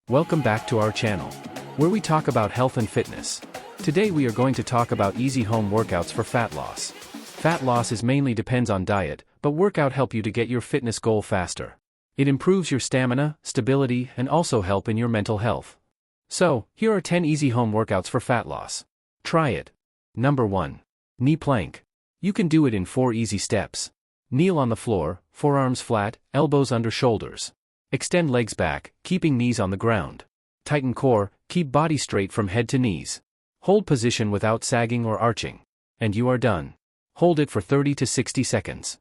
Welcome back to our channel, where we talk about health and fitness. Today we are going to talk about easy home workouts for fat loss. Fat loss is mainly depends on diet, but workout help you to get your fitness goal faster. It improves your stamina, stability, and also help in your mental health. So, here are 10 easy home workouts for fat loss. Try it. Number 1. Knee plank. You can do it in 4 easy steps. Kneel on the floor, forearms flat, elbows under shoulders. Extend legs back, keeping knees on the ground. Tighten core, keep body straight from head to knees. Hold position without sagging or arching. And you are done. Hold it for 30 to 60 seconds.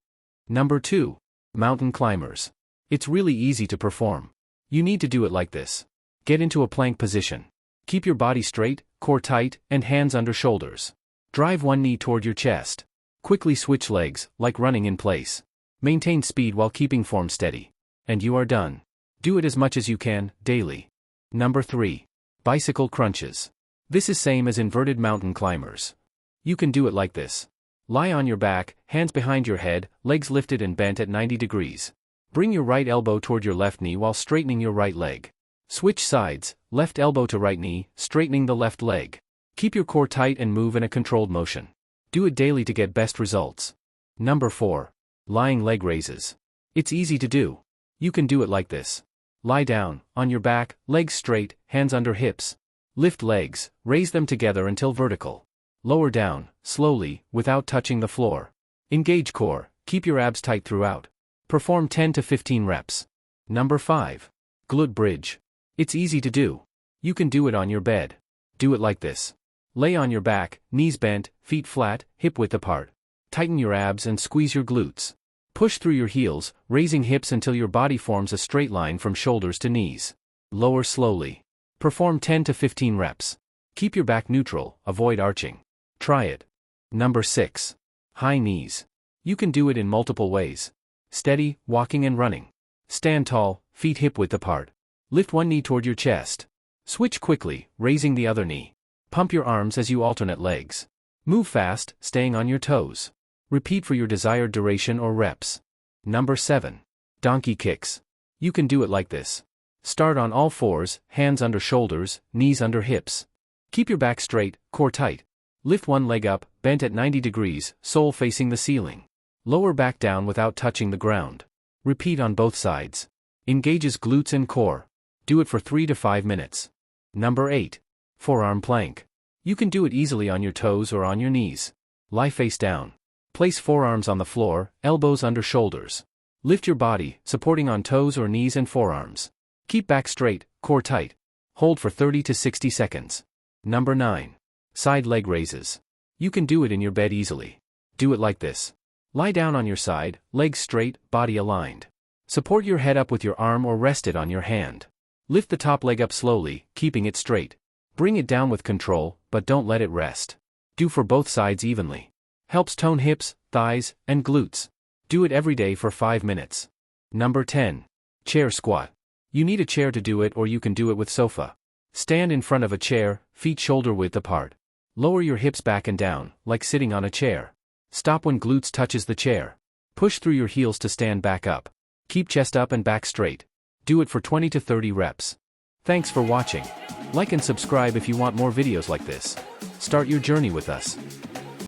Number 2. Mountain climbers. It's really easy to perform. You need to do it like this. Get into a plank position. Keep your body straight, core tight, and hands under shoulders. Drive one knee toward your chest. Quickly switch legs, like running in place. Maintain speed while keeping form steady. And you are done. Do it as much as you can, daily. Number 3. Bicycle crunches. This is same as inverted mountain climbers. You can do it like this. Lie on your back, hands behind your head, legs lifted and bent at 90 degrees. Bring your right elbow toward your left knee while straightening your right leg. Switch sides, left elbow to right knee, straightening the left leg. Keep your core tight and move in a controlled motion. Do it daily to get best results. Number 4. Lying leg raises. It's easy to do. You can do it like this. Lie down, on your back, legs straight, hands under hips. Lift legs, raise them together until vertical. Lower down, slowly, without touching the floor. Engage core, keep your abs tight throughout. Perform 10 to 15 reps. Number 5. Glute bridge. It's easy to do. You can do it on your bed. Do it like this. Lay on your back, knees bent, feet flat, hip width apart. Tighten your abs and squeeze your glutes. Push through your heels, raising hips until your body forms a straight line from shoulders to knees. Lower slowly. Perform 10 to 15 reps. Keep your back neutral, avoid arching. Try it. Number 6. High knees. You can do it in multiple ways. Steady, walking and running. Stand tall, feet hip width apart. Lift one knee toward your chest. Switch quickly, raising the other knee. Pump your arms as you alternate legs. Move fast, staying on your toes. Repeat for your desired duration or reps. Number 7. Donkey kicks. You can do it like this. Start on all fours, hands under shoulders, knees under hips. Keep your back straight, core tight. Lift one leg up, bent at 90 degrees, sole facing the ceiling. Lower back down without touching the ground. Repeat on both sides. Engages glutes and core. Do it for 3 to 5 minutes. Number 8. Forearm plank. You can do it easily on your toes or on your knees. Lie face down. Place forearms on the floor, elbows under shoulders. Lift your body, supporting on toes or knees and forearms. Keep back straight, core tight. Hold for 30 to 60 seconds. Number 9. Side leg raises. You can do it in your bed easily. Do it like this. Lie down on your side, legs straight, body aligned. Support your head up with your arm or rest it on your hand. Lift the top leg up slowly, keeping it straight. Bring it down with control, but don't let it rest. Do for both sides evenly. Helps tone hips, thighs, and glutes. Do it every day for 5 minutes. Number 10. Chair squat. You need a chair to do it or you can do it with sofa. Stand in front of a chair, feet shoulder width apart. Lower your hips back and down, like sitting on a chair. Stop when glutes touches the chair. Push through your heels to stand back up. Keep chest up and back straight. Do it for 20 to 30 reps. Thanks for watching. Like and subscribe if you want more videos like this. Start your journey with us.